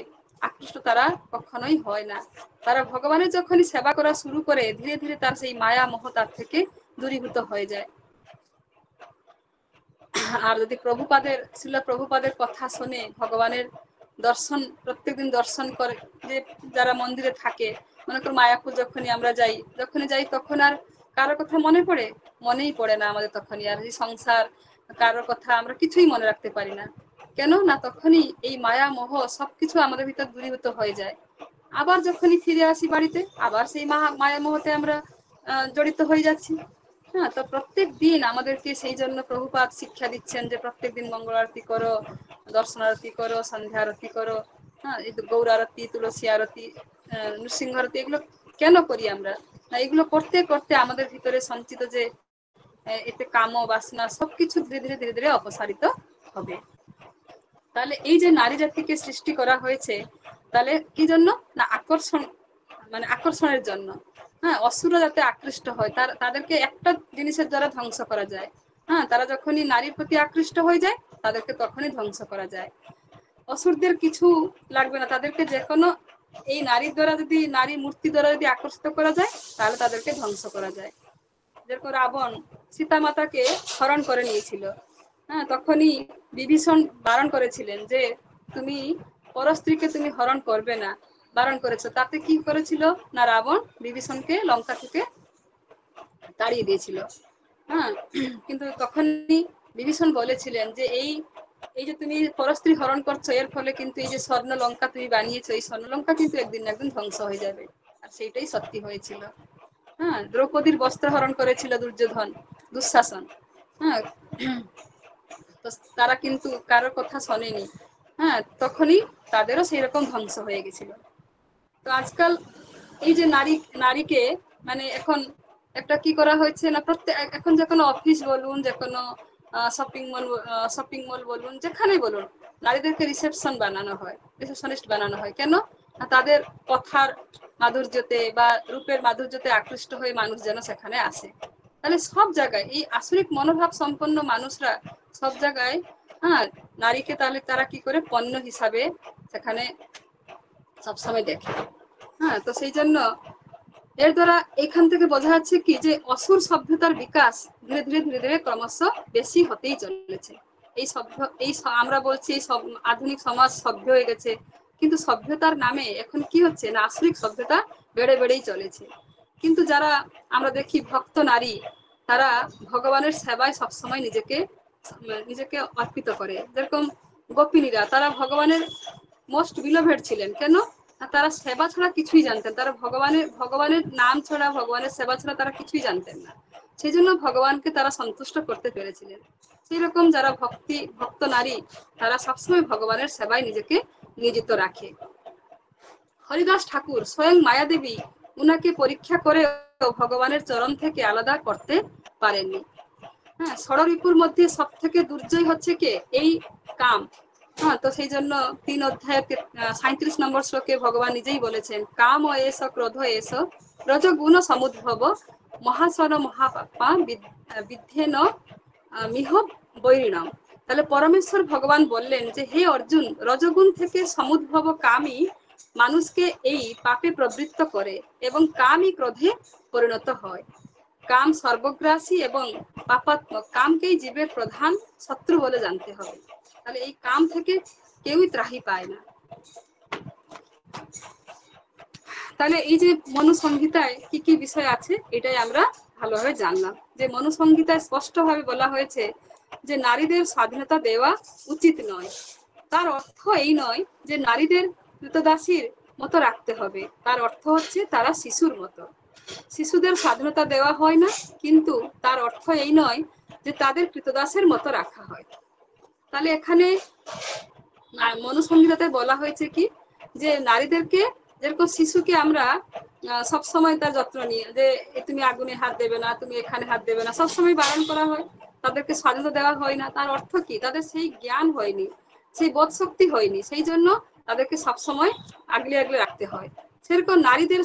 আকৃষ্ট তারা কখনোই হয় না। তারা ভগবানের যখনই সেবা করা শুরু করে, ধীরে ধীরে তার সেই মায়া মোহ তার থেকে দূরীভূত হয়ে যায়। আর যদি শ্রীল প্রভুপাদের কথা শুনে ভগবানের দর্শন প্রত্যেকদিন দর্শন করে, যে যারা মন্দিরে থাকে, মনে করো মায়াপুর যখনই আমরা যাই তখন আর কারোর কথা মনেই পড়ে না আমাদের। তখনই আর এই সংসার কারোর কথা আমরা কিছুই মনে রাখতে পারি না। কেন না, তখনই এই মায়া মোহ সবকিছু আমাদের ভিতর দূরীভূত হয়ে যায়। আবার যখনই ফিরে আসি বাড়িতে, আবার সেই মায়া মোহতে আমরা জড়িত হয়ে যাচ্ছি। হ্যাঁ, তো প্রত্যেক দিন আমাদেরকে সেই জন্য প্রভুপাদ শিক্ষা দিচ্ছেন যে প্রত্যেক দিন মঙ্গল আরতি করো, দর্শন আরতি করো, সন্ধ্যা আরতি করো, হ্যাঁ, এই গৌর আরতি, তুলসী আরতি, নৃসিংহ আরতি, এগুলো কেন করি আমরা? এগুলো করতে করতে আমাদের ভিতরে সঞ্চিত যে এতে কাম বাসনা সবকিছু ধীরে ধীরে অপসারিত হবে। তাহলে এই যে নারী জাতিকে সৃষ্টি করা হয়েছে, তাহলে কি জন্য না, আকর্ষণের জন্য। হ্যাঁ, অসুররা যাতে আকৃষ্ট হয়, তাদেরকে একটা জিনিসের দ্বারা ধ্বংস করা যায়। হ্যাঁ, তারা যখনই নারীর প্রতি আকৃষ্ট হয়ে যায়, তাদেরকে তখনই ধ্বংস করা যায়। অসুরদের কিছু লাগবে না, তাদেরকে যে কোনো এই নারী মূর্তি দ্বারা যদি আকর্ষিত করা যায়, তাহলে তাদেরকে ধ্বংস করা যায়। যেরকম রাবণ সীতা মাতাকে হরণ করে নিয়েছিল, হ্যাঁ, তখনই বিভীষণ বারণ করেছিলেন যে তুমি পরস্ত্রীকে তুমি হরণ করবে না, বারণ করেছে। তাতে কি করেছিল না, রাবণ বিভীষণকে লঙ্কা থেকে তাড়িয়ে দিয়েছিল। হ্যাঁ, কিন্তু তখনই বিভীষণ বলেছিলেন যে এই যে তুমি পরস্ত্রী হরণ করছো, এর ফলে কিন্তু এই যে স্বর্ণ লঙ্কা তুমি বানিয়েছো, এই স্বর্ণ লঙ্কা কিন্তু একদিন না একদিন ধ্বংস হয়ে যাবে। আর সেইটাই সত্যি হয়েছিল। হ্যাঁ, দ্রৌপদীর বস্ত্র হরণ করেছিল দুঃশাসন। হ্যাঁ, তো তারা কিন্তু কারোর কথা শোনেনি। হ্যাঁ, তখনই তাদেরও সেই রকম ধ্বংস হয়ে গেছিল। তো আজকাল এই যে নারীকে মানে এখন একটা কি করা হয়েছে না, এখন যে কোনো অফিস বলুন, যে কোনো শপিং মল বলুন, যেখানেই বলুন, নারীদেরকে রিসেপশনিস্ট বানানো হয়। কেন? তাদের কথার মাধুর্যতে বা রূপের মাধুর্যতে আকৃষ্ট হয়ে মানুষ যেন সেখানে আসে। তাহলে সব জায়গায় এই আসরিক মনোভাব সম্পন্ন মানুষরা সব জায়গায় নারীকে তাহলে তারা কি করে পণ্য হিসাবে সেখানে সবসময় দেখে। হ্যাঁ, তো সেই জন্য এর দ্বারা এখান থেকে বোঝা যাচ্ছে কি যে অসুর সভ্যতার বিকাশ ধীরে ধীরে ধীরে ধীরে ক্রমশ বেশি হতেই চলেছে। এই সভ্য আমরা বলছি সব আধুনিক সমাজ সভ্য হয়ে গেছে, কিন্তু সভ্যতার নামে এখন কি হচ্ছে না আসরিক সভ্যতা বেড়েই চলেছে। কিন্তু যারা আমরা দেখি ভক্ত নারী, তারা ভগবানের সেবায় সবসময় নিজেকে নিজেকে অর্পিত করে। যেরকম গোপিনীরা, তারা ভগবানের মোস্ট বিলোভেড ছিলেন। কেন? তারা সেবা ছাড়া কিছুই জানতেন, তারা ভগবানের নাম ছাড়া, ভগবানের সেবা ছাড়া তারা কিছুই জানতেন না। সেই জন্য ভগবানকে তারা সন্তুষ্ট করতে পেরেছিলেন। সেই রকম যারা ভক্ত নারী, তারা সবসময় ভগবানের সেবায় নিজেকে নিয়োজিত রাখে। হরিদাস ঠাকুর স্বয়ং মায়াদেবী উনাকে পরীক্ষা করে ভগবানের চরণ থেকে আলাদা করতে পারেননি। হ্যাঁ, ষড়রিপুর মধ্যে সব থেকে দুর্জয় হচ্ছে কে? এই কাম। হ্যাঁ, তো সেই জন্য 3 অধ্যায়ের 37 নম্বর শ্লোকে ভগবান নিজেই বলেছেন, কাম ও এস ক্রোধ এস রজগুণ সমুদ্ভব মহাসর মহাপাপা বিদ্ধেন মিহ বৈরিণম। তাহলে পরমেশ্বর ভগবান বললেন যে হে অর্জুন, রজগুণ থেকে সমুদ্ভব কামই মানুষকে এই পাপে প্রবৃত্ত করে এবং কামই ক্রোধে পরিণত হয়। কাম সর্বগ্রাসী এবং পাপাত্মক। কামকেই জীবের প্রধান শত্রু বলে জানতে হবে। তাহলে এই কাম থেকে কেউই ত্রাহি পায় না। তাহলে এই যে মনুসংহিতায় কি কি বিষয় আছে এটাই আমরা ভালোভাবে জানলাম। যে মনুসংহিতায় স্পষ্টভাবে বলা হয়েছে যে নারীদের স্বাধীনতা দেওয়া উচিত নয়। তার অর্থ এই নয় যে নারীদের কৃতদাসীর মতো রাখতে হবে, তার অর্থ হচ্ছে তারা শিশুর মতো। শিশুদের স্বাধীনতা দেওয়া হয় না, কিন্তু তার অর্থ এই নয় যে তাদের কৃতদাসের মতো রাখা হয়। তাহলে এখানে মনুসংহিতাতে বলা হয়েছে কি যে নারীদেরকে, যেরকম শিশুকে আমরা সবসময় তার যত্ন নিয়ে, যে তুমি আগুনে হাত দেবে না, তুমি এখানে হাত দেবে না, সবসময় বারণ করা হয়, তাদেরকে স্বাধীনতা দেওয়া হয় না। তার অর্থ কি? তাদের সেই জ্ঞান হয়নি, সেই বোধ শক্তি হয়নি, সেই জন্য তাদেরকে সবসময় আগলে আগলে রাখতে হয়। সেরকম নারীদের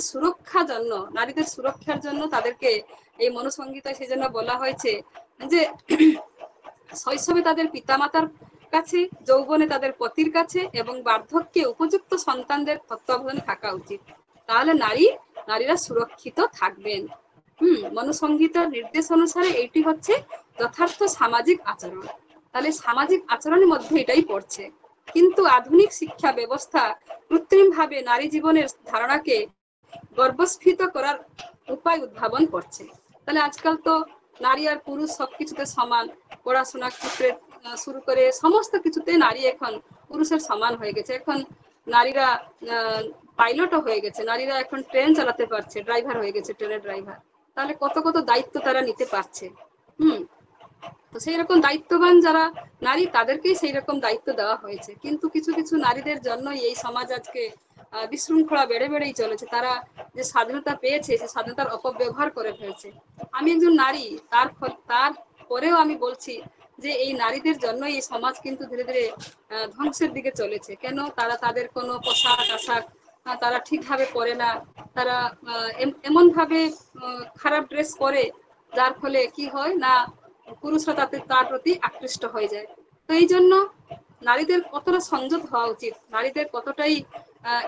সুরক্ষার জন্য তাদেরকে এই মনুসংহিতায় সেই জন্য বলা হয়েছে যে শৈশবে তাদের পিতামাতার কাছে, যৌবনে তাদের পতির কাছে এবং বার্ধক্যে উপযুক্ত সন্তানদের তত্ত্বাবধানে থাকা উচিত। তাহলে নারীরা সুরক্ষিত থাকবেন। মনুসংহিতার নির্দেশ অনুসারে এইটি হচ্ছে যথার্থ সামাজিক আচরণ। তাহলে সামাজিক আচরণের মধ্যে এটাই পড়ছে। কিন্তু আধুনিক শিক্ষা ব্যবস্থা কৃত্রিমভাবে নারী জীবনের ধারণাকে গর্ভস্ফীত করার উপায় উদ্ভাবন করছে। তাহলে আজকাল তো নারী আর পুরুষ সবকিছুতে সমান, পড়াশোনা ক্ষেত্রে শুরু করে সমস্ত কিছুতে নারী এখন পুরুষের সমান হয়ে গেছে। এখন নারীরা পাইলটও হয়ে গেছে, নারীরা এখন ট্রেন চালাতে পারছে, ড্রাইভার হয়ে গেছে, ট্রেনের ড্রাইভার। তাহলে কত কত দায়িত্ব তারা নিতে পারছে। তো সেই রকম দায়িত্ববান যারা নারী, তাদেরকেই সেই রকম দায়িত্ব দেওয়া হয়েছে। কিন্তু কিছু কিছু নারীদের জন্যই এই সমাজ আজকে বিশৃঙ্খলা বেড়েই চলেছে। তারা যে স্বাধীনতা পেয়েছে, সেই স্বাধীনতার অপব্যবহার করে ফেলছে। আমি একজন নারী, তারপরেও আমি বলছি যে এই নারীদের জন্যই এই সমাজ কিন্তু ধীরে ধীরে ধ্বংসের দিকে চলেছে। কেন? তারা তাদের কোনো পোশাক আশাক তারা ঠিকভাবে পরে না, তারা এমন ভাবে খারাপ ড্রেস পরে, যার ফলে কি হয় না পুরুষরা তার প্রতি আকৃষ্ট হয়ে যায়। তো এই জন্য নারীদের কতটা সংযত হওয়া উচিত, নারীদের কতটাই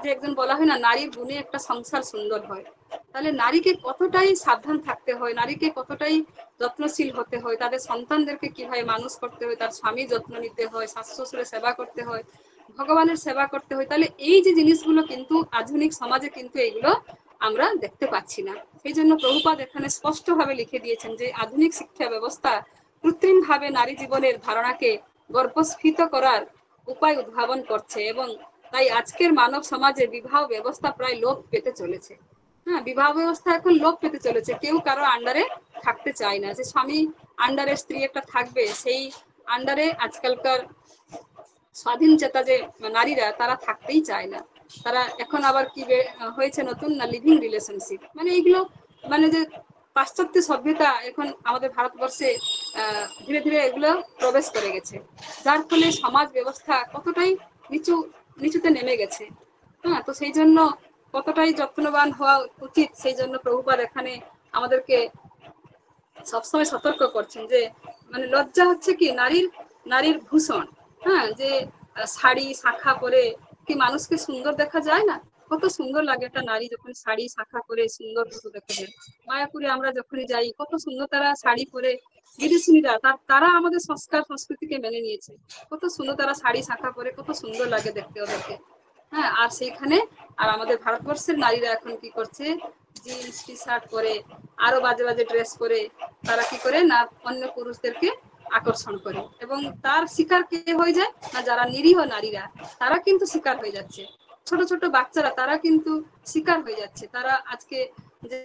যে একজন বলা হয় না নারীর গুণে একটা সংসার সুন্দর হয়। তাহলে নারীকে কতটাই সাবধান থাকতে হয়, নারীকে কতটাই যত্নশীল হতে হয়, তাদের সন্তানদেরকে কিভাবে মানুষ করতে হয়, তার স্বামীর যত্ন নিতে হয়, শাশু শ্বশুরের সেবা করতে হয়, ভগবানের সেবা করতে হয়। তাহলে এই যে জিনিসগুলো কিন্তু আধুনিক সমাজে কিন্তু এইগুলো আমরা দেখতে পাচ্ছি না। সেই জন্য প্রভুপাদ এখানে স্পষ্টভাবে লিখে দিয়েছেন যে আধুনিক শিক্ষা ব্যবস্থা কৃত্রিমভাবে নারী জীবনের ধারণাকে গর্ভস্ফীত করার উপায় উদ্ভাবন করছে, এবং তাই আজকের মানব সমাজে বিবাহ ব্যবস্থা প্রায় লোপ পেতে চলেছে। হ্যাঁ, বিবাহ ব্যবস্থা এখন লোপ পেতে চলেছে। কেউ কারো আন্ডারে থাকতে চায় না, যে স্বামী আন্ডারে স্ত্রী একটা থাকবে, সেই আন্ডারে আজকালকার স্বাধীন চেতা যে নারীরা, তারা থাকতেই চায় না। তারা এখন আবার কি হয়েছে নতুন না, লিভিং রিলেশনশিপ, মানে এইগুলো, মানে যে পাশ্চাত্য সভ্যতা এখন আমাদের ভারতবর্ষে ধীরে ধীরে এগুলো প্রবেশ করে গেছে, যার ফলে সমাজ ব্যবস্থা কতটাই নিচুতে নেমে গেছে। হ্যাঁ, তো সেই জন্য কতটাই যত্নবান হওয়া উচিত, সেই জন্য প্রভুপাদ এখানে আমাদেরকে সবসময় সতর্ক করছেন যে মানে লজ্জা হচ্ছে কি নারীর ভূষণ। হ্যাঁ, যে শাড়ি শাখা পরে কি মানুষকে সুন্দর দেখা যায় না? কত সুন্দর লাগে একটা নারী যখন শাড়ি শাখা পরে সুন্দর কত দেখা যায়। মায়াপুরে আমরা যখনই যাই কত সুন্দর তারা শাড়ি পরে, বিদেশিনীরা তারা আমাদের সংস্কার সংস্কৃতিকে মেনে নিয়েছে। কত সুন্দর তারা শাড়ি শাখা পরে, কত সুন্দর লাগে দেখতে ওদেরকে। হ্যাঁ, আর সেইখানে আর আমাদের ভারতবর্ষের নারীরা এখন কি করছে, জিন্স টি শার্ট পরে, আরো বাজে বাজে ড্রেস পরে তারা কি করে না অন্য পুরুষদেরকে আকর্ষণ করে, এবং তার শিকার কে হয়ে যায় না, যারা নিরীহ নারীরা তারা কিন্তু শিকার হয়ে যাচ্ছে। ছোট ছোট বাচ্চারা তারা কিন্তু শিকার হয়ে যাচ্ছে। তারা আজকে যে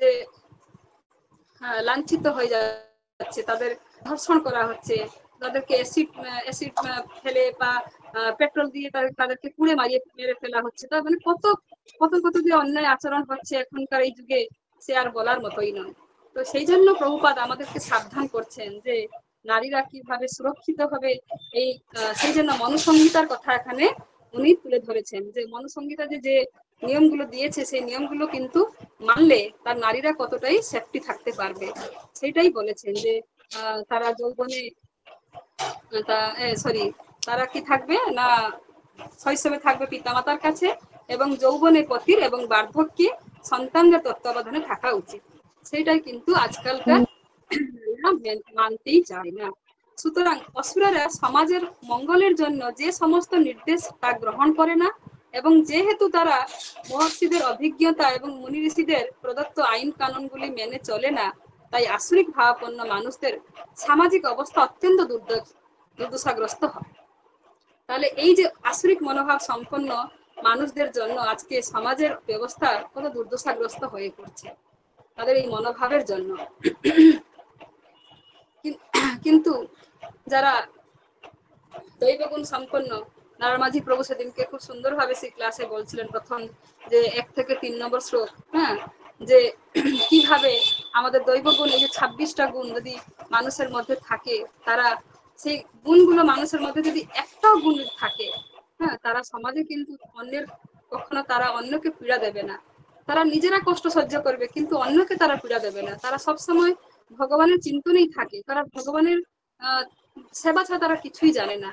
লাঞ্ছিত হয়ে যাচ্ছে, তাদের ধর্ষণ করা হচ্ছে, তাদেরকে অ্যাসিড অ্যাসিড ফেলে বা পেট্রোল দিয়ে তাদেরকে পুড়ে মারিয়ে মেরে ফেলা হচ্ছে। তার মানে কত কত কত যে অন্যায় আচরণ হচ্ছে এখনকার এই যুগে, সে আর বলার মতোই নয়। তো সেই জন্য প্রভুপাদ আমাদেরকে সাবধান করছেন যে নারীরা কিভাবে সুরক্ষিত হবে। এই সেই জন্য মনুসংহিতার কথা এখানে উনি তুলে ধরেছেন, যে মনুসংহিতা যে নিয়মগুলো দিয়েছে সেই নিয়মগুলো কিন্তু মানলে তার নারীরা কতটাই সেফটি থাকতে পারবে, সেটাই বলেছেন। যে তারা যৌবনে সরি, তারা কি থাকবে না, শৈশবে থাকবে পিতামাতার কাছে, এবং যৌবনে পতির, এবং বার্ধক্যে সন্তানদের তত্ত্বাবধানে থাকা উচিত। সেটাই কিন্তু আজকালকার মানতেই চায় না। সুতরাং অসুরেরা সমাজের মঙ্গলের জন্য যে সমস্ত নির্দেশ তা গ্রহণ করে না, এবং যেহেতু তারা মহর্ষিদের অভিজ্ঞতা এবং মুনি ঋষিদের প্রদত্ত আইন কানুনগুলি মেনে চলে না, তাই আসরিক ভাবাপন্ন মানুষদের সামাজিক অবস্থা অত্যন্ত দুর্দশাগ্রস্ত হয়। তাহলে এই যে আসরিক মনোভাব সম্পন্ন মানুষদের জন্য আজকে সমাজের ব্যবস্থা কত দুর্দশাগ্রস্ত হয়ে পড়ছে, তাদের এই মনোভাবের জন্য। কিন্তু যারা দৈবগুণ সম্পন্ন, নারামাঝি প্রভু সেদিনকে খুব সুন্দরভাবে সেই ক্লাসে বলছিলেন প্রথম যে 1 থেকে 3 নম্বর শ্লোক, হ্যাঁ, যে কিভাবে আমাদের দৈবগুণ, এই যে 26টা গুণ যদি মানুষের মধ্যে থাকে, তারা সেই গুণগুলো মানুষের মধ্যে যদি একটাও গুণ থাকে, হ্যাঁ, তারা সমাজে কিন্তু অন্যের কখনো তারা অন্যকে পীড়া দেবে না। তারা নিজেরা কষ্ট সহ্য করবে কিন্তু অন্যকে তারা পীড়া দেবে না। তারা সবসময় ভগবানের চিন্তনেই থাকে, তারা ভগবানের আহ সেবা ছাড়া তারা কিছুই জানে না।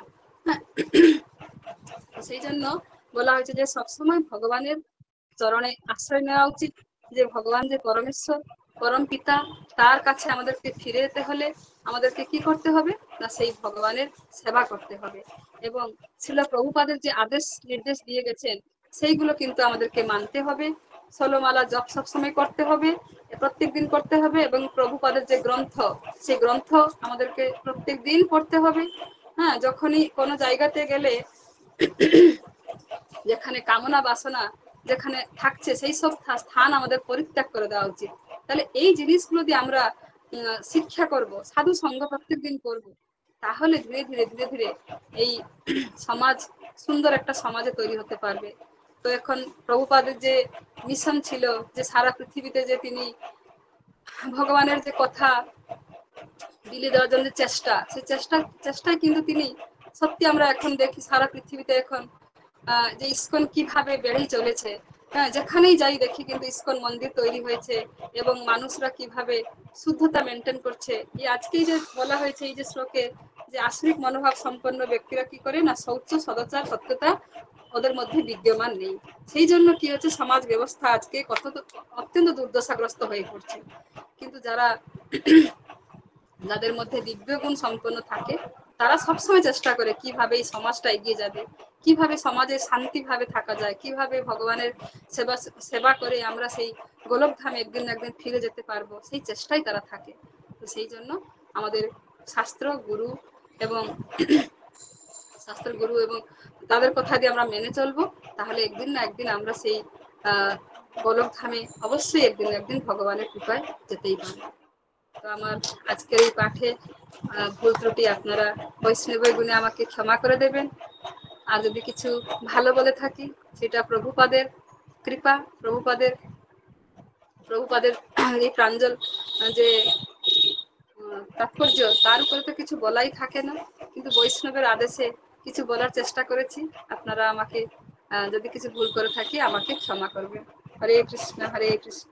সেই জন্য বলা হয়েছে যে সবসময় ভগবানের চরণে আশ্রয় নেওয়া উচিত। যে ভগবান যে পরমেশ্বর, পরম পিতা, তার কাছে আমাদেরকে ফিরে যেতে হলে আমাদেরকে কি করতে হবে না, সেই ভগবানের সেবা করতে হবে। এবং শিল প্রভুপাদের যে আদেশ নির্দেশ দিয়ে গেছেন সেইগুলো কিন্তু আমাদেরকে মানতে হবে। ষোলমালা জপ সবসময় করতে হবে, প্রত্যেক দিন করতে হবে, এবং প্রভুপাদের যে গ্রন্থ সেই গ্রন্থ আমাদেরকে প্রত্যেক দিন পড়তে হবে। হ্যাঁ, যখনই কোনো জায়গাতে গেলে যেখানে কামনা বাসনা যেখানে থাকছে সেই সব স্থান আমাদের পরিত্যাগ করে দেওয়া উচিত। তাহলে এই জিনিসগুলো দিয়ে আমরা শিক্ষা করব, সাধু সঙ্গ প্রত্যেক দিন করবো, তাহলে ধীরে ধীরে ধীরে ধীরে এই সমাজ সুন্দর একটা সমাজে তৈরি হতে পারবে। তো এখন প্রভুপাদের যে মিশন ছিল, যে সারা পৃথিবীতে যে তিনি ভগবানের যে কথা বিলি দেওয়ার জন্য চেষ্টা, সেই চেষ্টায় কিন্তু তিনি সত্যি আমরা এখন দেখি সারা পৃথিবীতে এখন যে ইসকন কিভাবে বেড়েই চলেছে। হ্যাঁ, যেখানেই যাই দেখি কিন্তু ইসকন মন্দির তৈরি হয়েছে, এবং মানুষরা কিভাবে শুদ্ধতা মেনটেন করছে। এই আজকেই যে বলা হয়েছে এই যে শ্লোকে, যে আসরিক মনোভাব সম্পন্ন ব্যক্তিরা কি করে না, শৌচ সদাচার সত্যতা ওদের মধ্যে বিদ্যমান নেই। সেই জন্য কি হচ্ছে, সমাজ ব্যবস্থা আজকে অত্যন্ত দুর্দশাগ্রস্ত হয়ে পড়ছে। কিন্তু যাদের মধ্যে দিব্য গুণ সম্পন্ন থাকে তারা সবসময় চেষ্টা করে কিভাবে এই সমাজটা এগিয়ে যাবে, কিভাবে সমাজে শান্তিভাবে থাকা যায়, কিভাবে ভগবানের সেবা সেবা করে আমরা সেই গোলকধামে একদিন না একদিন ফিরে যেতে পারবো, সেই চেষ্টাই তারা থাকে। তো সেই জন্য আমাদের শাস্ত্র গুরু এবং তাদের কথা দিয়ে আমরা মেনে চলবো, তাহলে একদিন না একদিন আমরা সেই গোলকধামে অবশ্যই একদিন না একদিন ভগবানের কৃপায় যেতেই পারবো। তো আমার আজকের এই পাঠে ভুল ত্রুটি আপনারা বৈষ্ণবের গুণে আমাকে ক্ষমা করে দেবেন। আর যদি কিছু ভালো বলে থাকি সেটা প্রভুপাদের কৃপা, প্রভুপাদের এই প্রাঞ্জল যে তাৎপর্য, তার উপরে তো কিছু বলাই থাকে না, কিন্তু বৈষ্ণবের আদেশে কিছু বলার চেষ্টা করেছি। আপনারা আমাকে যদি কিছু ভুল করে থাকি আমাকে ক্ষমা করবেন। হরে কৃষ্ণ হরে কৃষ্ণ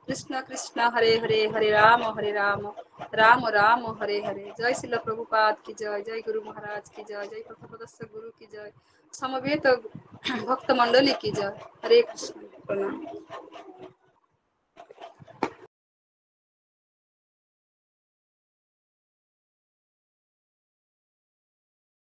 कृष्ण कृष्ण हरे हरे, हरे राम राम राम हरे हरे। जय श्रील प्रभुपाद की जय, जय गुरु महाराज की जय, जय प्रथमदस्य गुरु की जय, समवेत भक्त मंडली की जय। हरे कृष्ण, प्रणाम।